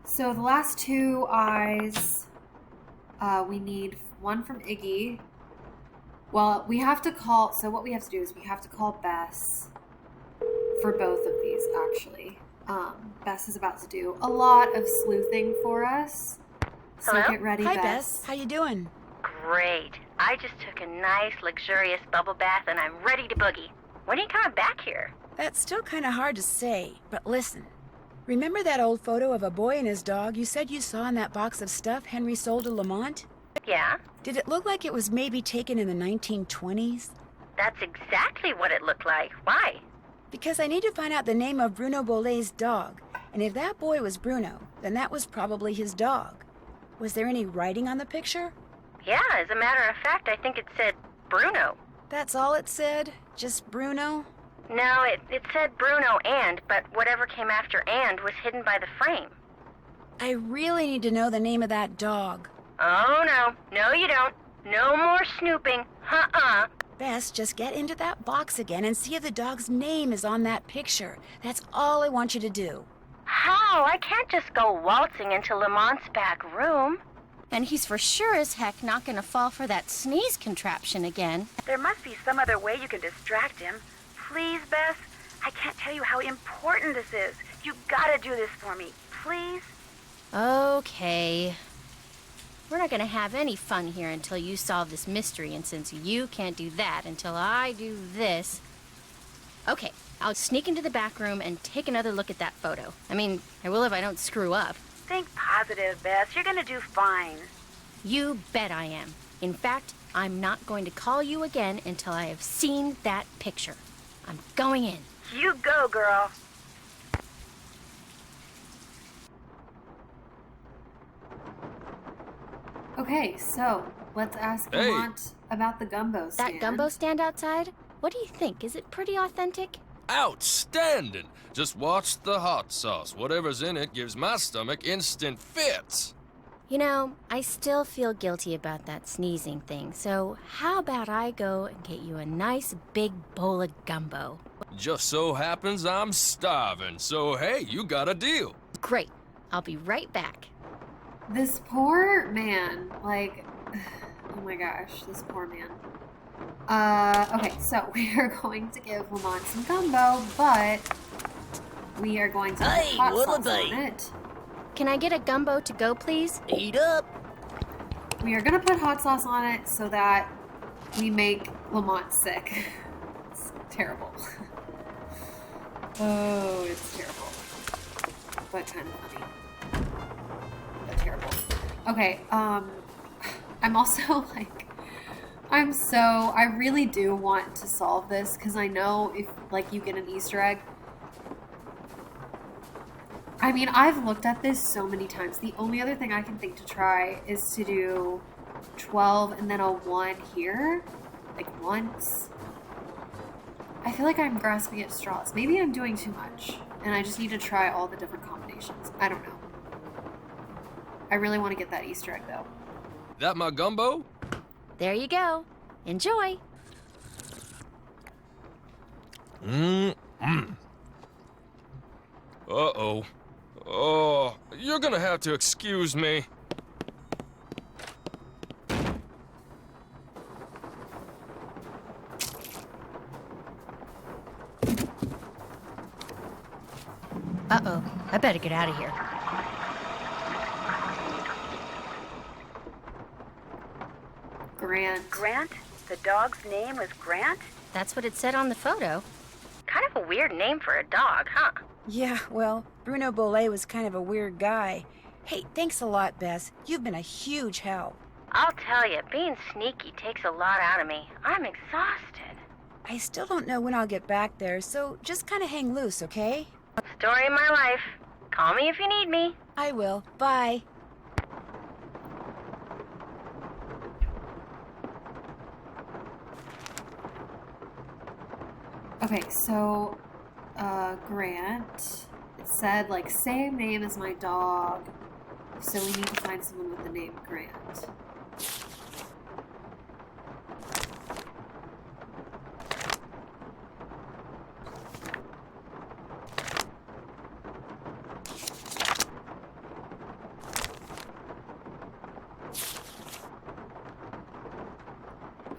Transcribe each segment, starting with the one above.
So the last two eyes, we need one from Iggy. Well, we have to call. So what we have to do is we have to call Bess for both of these. Actually, Bess is about to do a lot of sleuthing for us. So Hello? get ready, Hi, Bess. Bess. How you doing? Great. I just took a nice, luxurious bubble bath and I'm ready to boogie. When are you coming back here? That's still kind of hard to say, but listen. Remember that old photo of a boy and his dog you said you saw in that box of stuff Henry sold to Lamont? Yeah? Did it look like it was maybe taken in the 1920s? That's exactly what it looked like. Why? Because I need to find out the name of Bruno Bollet's dog. And if that boy was Bruno, then that was probably his dog. Was there any writing on the picture? Yeah, as a matter of fact, I think it said Bruno. That's all it said? Just Bruno? No, it said Bruno but whatever came after and was hidden by the frame. I really need to know the name of that dog. Oh, no. No, you don't. No more snooping. Uh-uh. Bess, just get into that box again and see if the dog's name is on that picture. That's all I want you to do. How? I can't just go waltzing into Lamont's back room. And he's for sure as heck not gonna fall for that sneeze contraption again. There must be some other way you can distract him. Please, Bess? I can't tell you how important this is. You gotta do this for me. Please? Okay. We're not gonna have any fun here until you solve this mystery, and since you can't do that until I do this... Okay, I'll sneak into the back room and take another look at that photo. I mean, I will if I don't screw up. Think positive, Bess. You're gonna do fine. You bet I am. In fact, I'm not going to call you again until I have seen that picture. I'm going in. You go, girl. Okay, so let's ask Lamont about the gumbo stand. That gumbo stand outside? What do you think? Is it pretty authentic? Outstanding! Just watch the hot sauce. Whatever's in it gives my stomach instant fits. You know, I still feel guilty about that sneezing thing, so how about I go and get you a nice big bowl of gumbo? Just so happens I'm starving, so hey, you got a deal. Great. I'll be right back. This poor man, like, oh my gosh, this poor man. Okay, so we are going to give Lamont some gumbo, but we are going to put hot sauce on it. Can I get a gumbo to go, please? Eat up. We are going to put hot sauce on it so that we make Lamont sick. It's terrible. Oh, it's terrible. But kind of funny. But terrible. Okay, I'm also like, I really do want to solve this because I know if like you get an Easter egg. I mean, I've looked at this so many times. The only other thing I can think to try is to do 12 and then a 1 here. Like once. I feel like I'm grasping at straws. Maybe I'm doing too much. And I just need to try all the different combinations. I don't know. I really want to get that Easter egg though. That my gumbo? There you go. Enjoy. Uh-oh. Oh, you're gonna have to excuse me. Uh-oh. I better get out of here. Grant. Grant? The dog's name was Grant? That's what it said on the photo. Kind of a weird name for a dog, huh? Yeah, well, Bruno Bollet was kind of a weird guy. Hey, thanks a lot, Bess. You've been a huge help. I'll tell you, being sneaky takes a lot out of me. I'm exhausted. I still don't know when I'll get back there, so just kind of hang loose, okay? Story of my life. Call me if you need me. I will. Bye. Okay, so, Grant, it said, like, same name as my dog, so we need to find someone with the name Grant.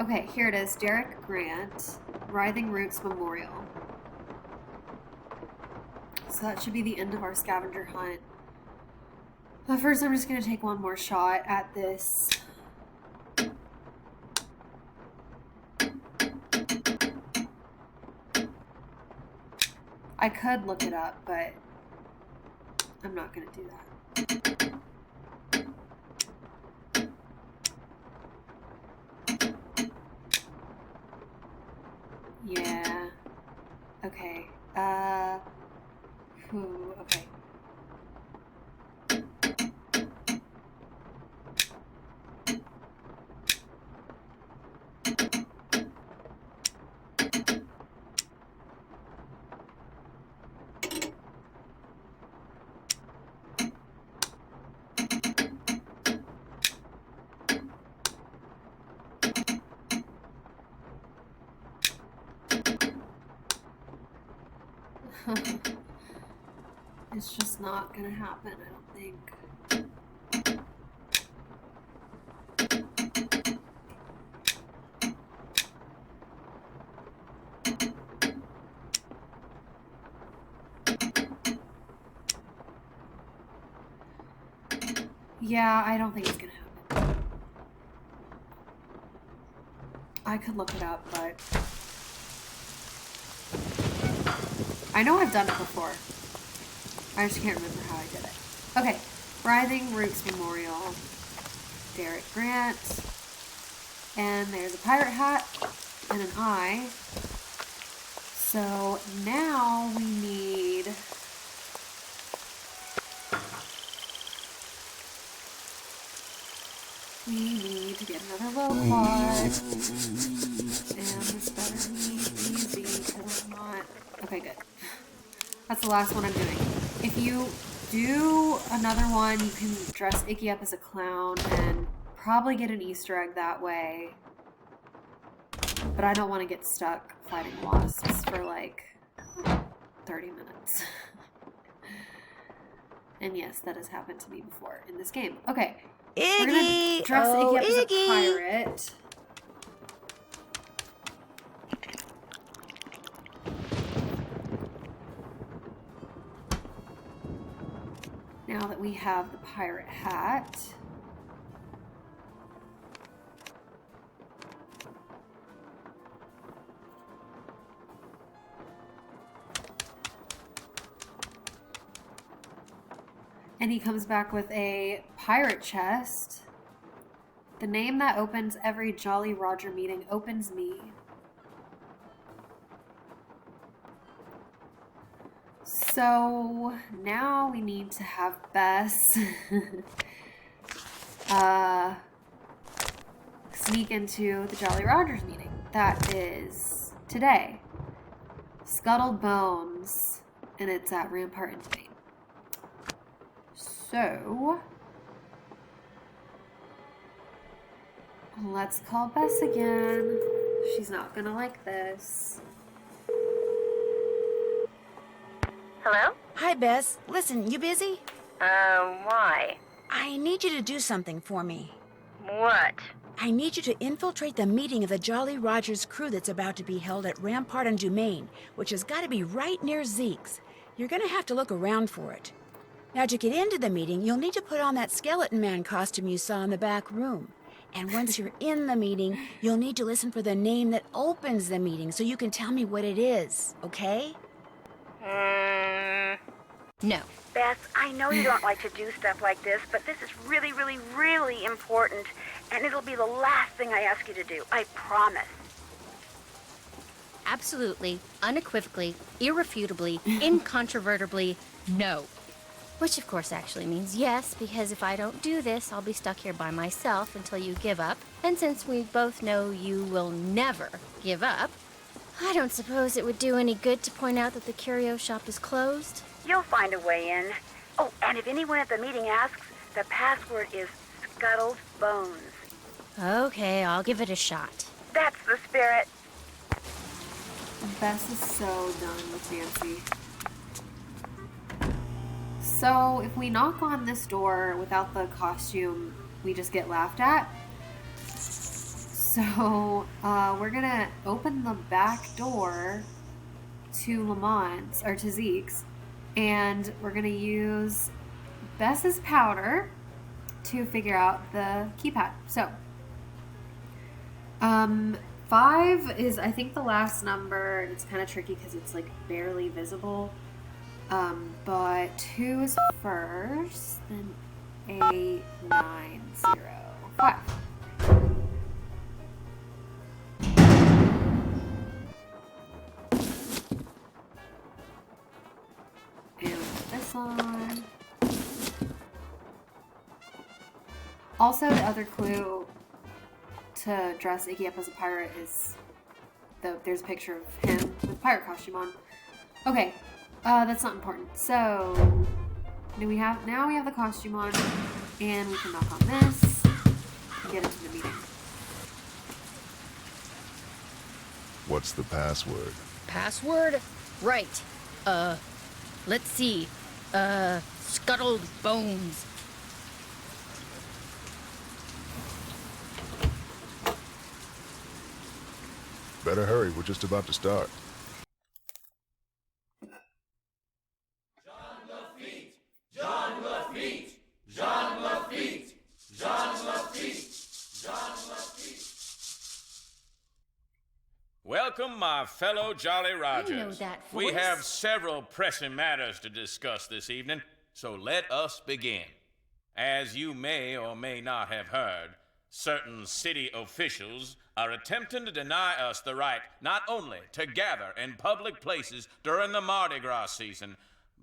Okay, here it is. Derek Grant, Writhing Roots Memorial. So that should be the end of our scavenger hunt. But first, I'm just going to take one more shot at this. I could look it up, but I'm not going to do that. Yeah. Okay. Okay. It's just not gonna happen, I don't think. Yeah, I don't think it's gonna happen. I could look it up, but I know I've done it before. I just can't remember how I did it. Okay, Writhing Roots Memorial, Derek Grant, and there's a pirate hat and an eye. So now we need to get another low quad, and this better be easy because I'm not. Okay, good. That's the last one I'm doing. If you do another one, you can dress Icky up as a clown and probably get an Easter egg that way. But I don't want to get stuck fighting wasps for like 30 minutes. And yes, that has happened to me before in this game. Okay. Iggy! We're gonna dress Iggy up as a Iggy! pirate. Now that we have the pirate hat. And he comes back with a pirate chest. The name that opens every Jolly Roger meeting opens me. So now we need to have Bess sneak into the Jolly Rogers meeting. That is today. Scuttled Bones, and it's at Rampart in Spain. So let's call Bess again. She's not gonna like this. Hello? Hi, Bess. Listen, you busy? Why? I need you to do something for me. What? I need you to infiltrate the meeting of the Jolly Rogers crew that's about to be held at Rampart and Dumaine, which has got to be right near Zeke's. You're going to have to look around for it. Now, to get into the meeting, you'll need to put on that skeleton man costume you saw in the back room. And once you're in the meeting, you'll need to listen for the name that opens the meeting so you can tell me what it is, okay? No. Beth, I know you don't like to do stuff like this, but this is really, really, really important, and it'll be the last thing I ask you to do. I promise. Absolutely, unequivocally, irrefutably, incontrovertibly, no. Which, of course, actually means yes, because if I don't do this, I'll be stuck here by myself until you give up. And since we both know you will never give up, I don't suppose it would do any good to point out that the curio shop is closed. You'll find a way in. Oh, and if anyone at the meeting asks, the password is Scuttled Bones. Okay, I'll give it a shot. That's the spirit. Bess is so done with Nancy. So if we knock on this door without the costume, we just get laughed at. So, we're gonna open the back door to Lamont's, or to Zeke's, and we're gonna use Bess's powder to figure out the keypad. So, 5 is, I think, the last number. It's kind of tricky because it's like barely visible. But 2 is first, then 8, 9, 0, 5. And we put this on. Also, the other clue to dress Iggy up as a pirate is there's a picture of him with pirate costume on. Okay, that's not important. So now we have the costume on, and we can knock on this and get into the meeting. What's the password? Password? Right. Let's see. Scuttled bones. Better hurry, we're just about to start. Welcome, my fellow Jolly Rogers. know that We voice. have several pressing matters to discuss this evening, so let us begin. As you may or may not have heard, certain city officials are attempting to deny us the right not only to gather in public places during the Mardi Gras season,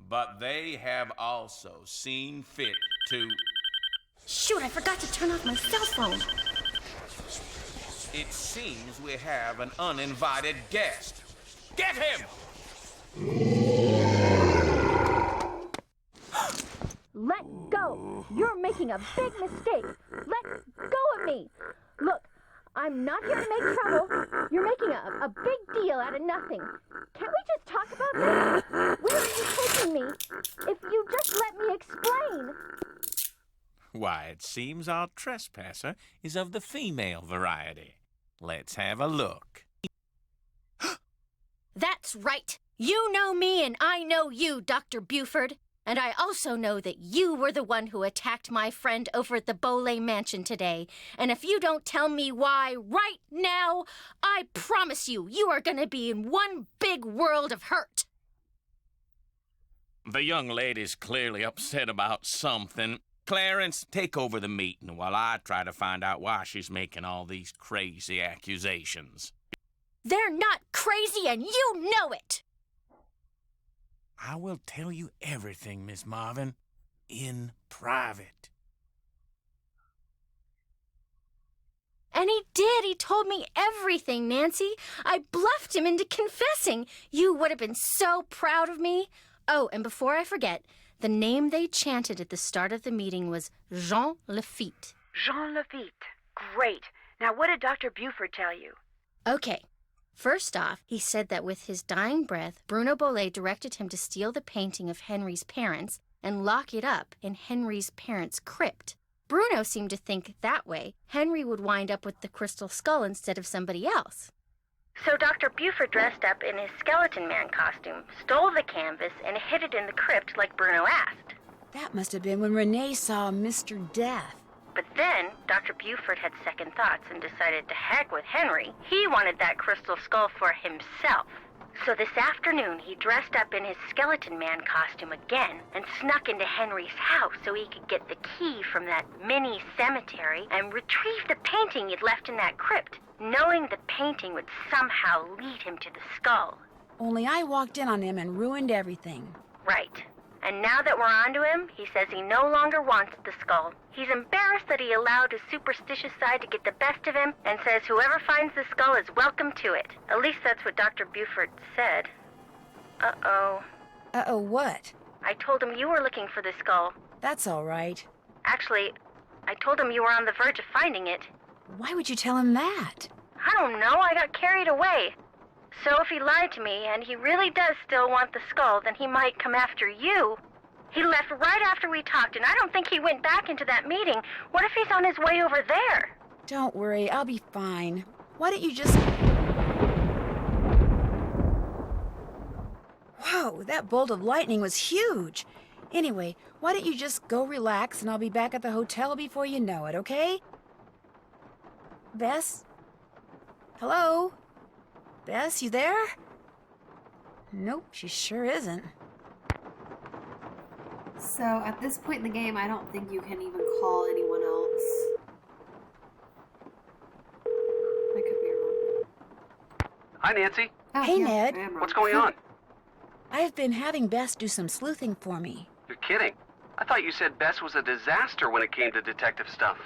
but they have also seen fit to... Shoot, I forgot to turn off my cell phone. It seems we have an uninvited guest. Get him! Let go! You're making a big mistake. Let go of me. Look, I'm not here to make trouble. You're making a big deal out of nothing. Can't we just talk about this? Where are you taking me? If you just let me explain. Why, it seems our trespasser is of the female variety. Let's have a look. That's right. You know me and I know you, Dr. Buford. And I also know that you were the one who attacked my friend over at the Beaulay Mansion today. And if you don't tell me why right now, I promise you, you are going to be in one big world of hurt. The young lady's clearly upset about something. Clarence, take over the meeting while I try to find out why she's making all these crazy accusations. They're not crazy and you know it. I will tell you everything, Miss Marvin, in private. And he did. He told me everything, Nancy. I bluffed him into confessing. You would have been so proud of me. Oh, and before I forget, the name they chanted at the start of the meeting was Jean Lafitte. Jean Lafitte. Great. Now, what did Dr. Buford tell you? Okay. First off, he said that with his dying breath, Bruno Beaulay directed him to steal the painting of Henry's parents and lock it up in Henry's parents' crypt. Bruno seemed to think that way Henry would wind up with the crystal skull instead of somebody else. So Dr. Buford dressed up in his skeleton man costume, stole the canvas, and hid it in the crypt like Bruno asked. That must have been when Renee saw Mr. Death. But then, Dr. Buford had second thoughts and decided to heck with Henry. He wanted that crystal skull for himself. So this afternoon, he dressed up in his skeleton man costume again and snuck into Henry's house so he could get the key from that mini cemetery and retrieve the painting he'd left in that crypt, knowing the painting would somehow lead him to the skull. Only I walked in on him and ruined everything. Right. And now that we're onto him, he says he no longer wants the skull. He's embarrassed that he allowed his superstitious side to get the best of him and says whoever finds the skull is welcome to it. At least that's what Dr. Buford said. Uh-oh. Uh-oh, what? I told him you were looking for the skull. That's all right. Actually, I told him you were on the verge of finding it. Why would you tell him that? I don't know, I got carried away. So if he lied to me, and he really does still want the skull, then he might come after you. He left right after we talked, and I don't think he went back into that meeting. What if he's on his way over there? Don't worry, I'll be fine. Why don't you just... Whoa, that bolt of lightning was huge. Anyway, why don't you just go relax and I'll be back at the hotel before you know it, okay? Bess? Hello? Bess, you there? Nope, she sure isn't. So at this point in the game, I don't think you can even call anyone else. I could be wrong. Hi, Nancy. Oh, Hey, yeah, Ned. I am wrong. What's going on? I've been having Bess do some sleuthing for me. You're kidding. I thought you said Bess was a disaster when it came to detective stuff.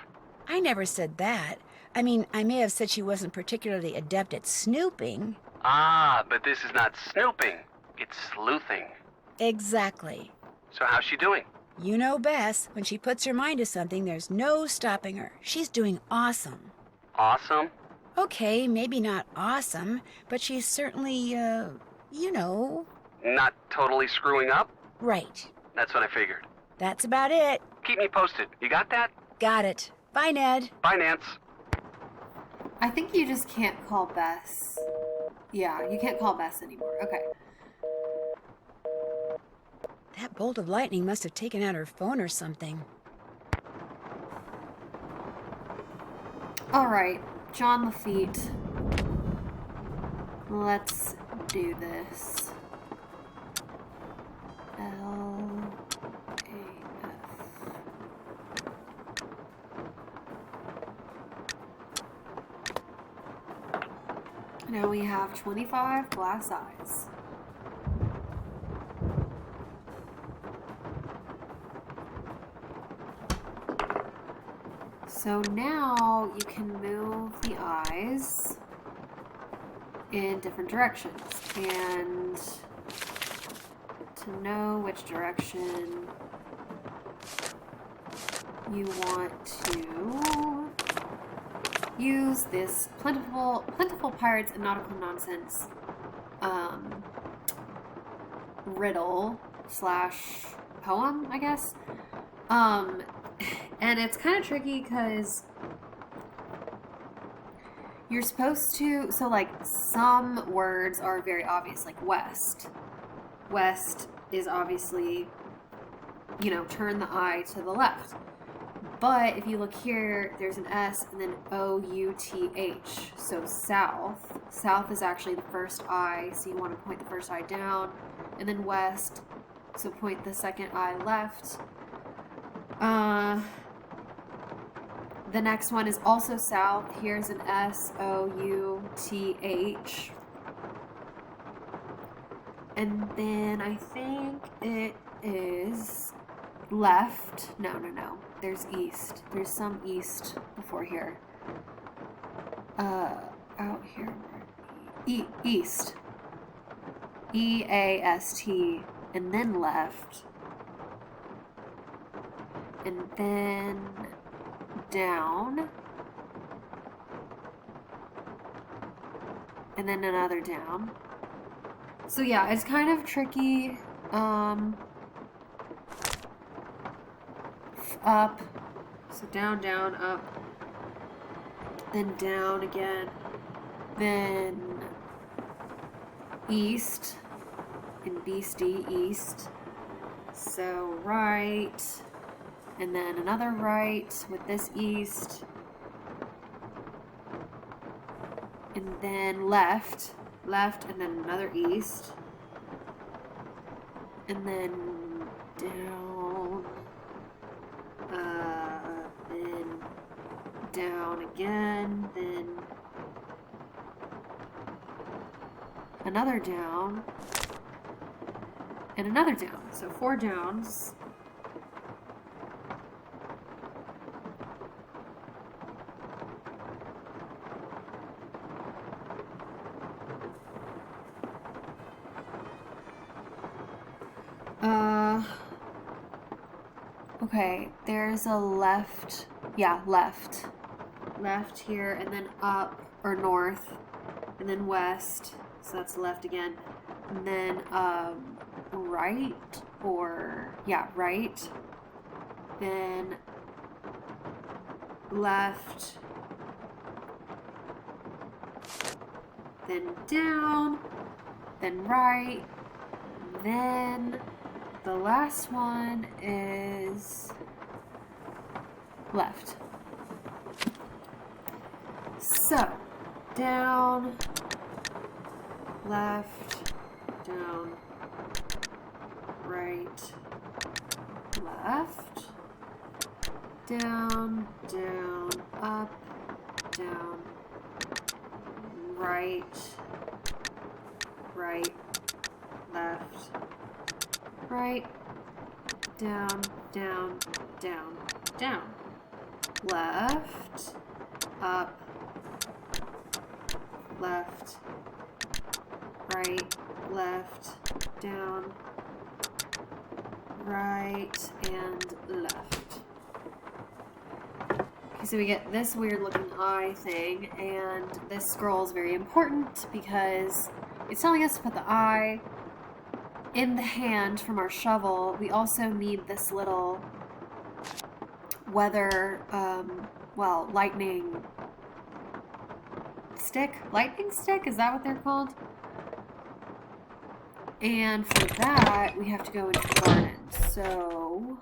I never said that. I mean, I may have said she wasn't particularly adept at snooping. Ah, but this is not snooping. It's sleuthing. Exactly. So how's she doing? You know Bess, when she puts her mind to something, there's no stopping her. She's doing awesome. Awesome. Okay, maybe not awesome, but she's certainly, you know. Not totally screwing up? Right. That's what I figured. That's about it. Keep me posted. You got that? Got it. Bye, Ned. Bye, Nance. I think you just can't call Bess. Yeah, you can't call Bess anymore. Okay. That bolt of lightning must have taken out her phone or something. Alright, John Lafitte. Let's do this. L-A-F. Now we have 25 glass eyes. So now you can move the eyes in different directions, and to know which direction you want to use this plentiful pirates and nautical nonsense riddle / poem, I guess. And it's kind of tricky because you're supposed to, so like some words are very obvious, like west. West is obviously, you know, turn the eye to the left. But if you look here, there's an S and then O-U-T-H. So south. South is actually the first eye, so you want to point the first eye down. And then west, so point the second eye left. The next one is also south. Here's an S-O-U-T-H. And then I think it is left. No. There's east. There's some east before here. Out here. East. E-A-S-T. And then left. And then down. And then another down. So yeah, it's kind of tricky. Up. So down, up. Then down again. Then east. And beastie, east. So right. And then another right with this east. And then left, and then another east. And then down, then down again, then another down, and another down. So 4 downs. Okay, there's a left. Yeah, left. Left here, and then up, or north, and then west. So that's left again. And then, right, or, yeah, right. Then left, then down, then right, then the last one is left. So, down, left, down, right, left, down, down, up, down, right, right, left, right, down, down, down, down, left, up, left, right, left, down, right, and left. Okay, so we get this weird looking eye thing, and this scroll is very important because it's telling us to put the eye in the hand from our shovel. We also need this little weather, lightning stick? Lightning stick? Is that what they're called? And for that, we have to go into the garden. So,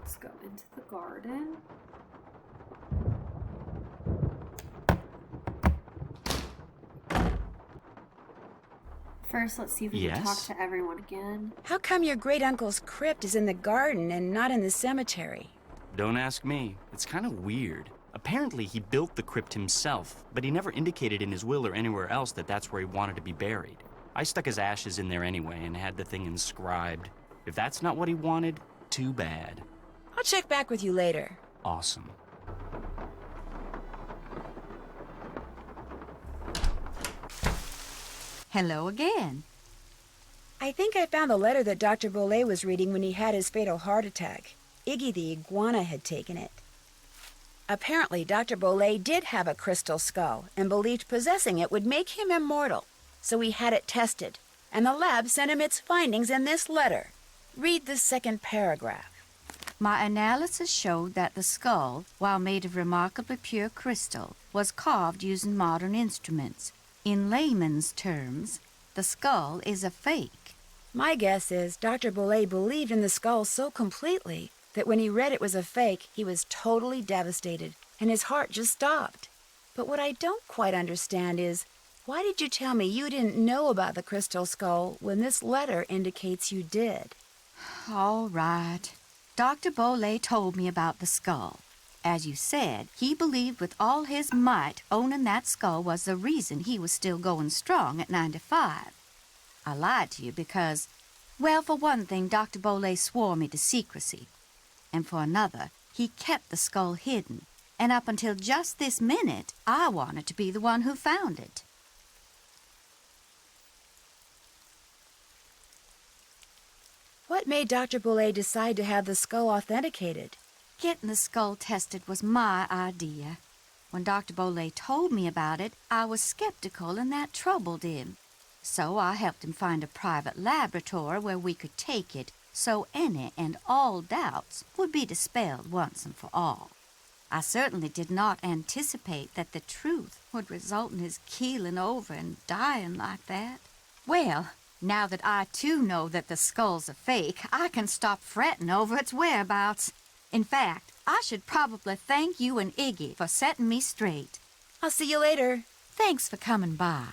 let's go into the garden. First, let's see if we can talk to everyone again. How come your great-uncle's crypt is in the garden and not in the cemetery? Don't ask me. It's kind of weird. Apparently, he built the crypt himself, but he never indicated in his will or anywhere else that that's where he wanted to be buried. I stuck his ashes in there anyway and had the thing inscribed. If that's not what he wanted, too bad. I'll check back with you later. Awesome. Hello again. I think I found the letter that Dr. Bolet was reading when he had his fatal heart attack. Iggy the iguana had taken it. Apparently, Dr. Bolet did have a crystal skull and believed possessing it would make him immortal. So he had it tested, and the lab sent him its findings in this letter. Read the second paragraph. My analysis showed that the skull, while made of remarkably pure crystal, was carved using modern instruments. In layman's terms, the skull is a fake. My guess is Dr. Bolet believed in the skull so completely that when he read it was a fake, he was totally devastated, and his heart just stopped. But what I don't quite understand is, why did you tell me you didn't know about the crystal skull when this letter indicates you did? All right. Dr. Bolet told me about the skull. As you said, he believed with all his might owning that skull was the reason he was still going strong at 95. I lied to you because, well, for one thing, Dr. Bolet swore me to secrecy. And for another, he kept the skull hidden. And up until just this minute, I wanted to be the one who found it. What made Dr. Bolet decide to have the skull authenticated? Getting the skull tested was my idea. When Dr. Bolet told me about it, I was skeptical and that troubled him. So I helped him find a private laboratory where we could take it so any and all doubts would be dispelled once and for all. I certainly did not anticipate that the truth would result in his keeling over and dying like that. Well, now that I too know that the skull's a fake, I can stop fretting over its whereabouts. In fact, I should probably thank you and Iggy for setting me straight. I'll see you later. Thanks for coming by.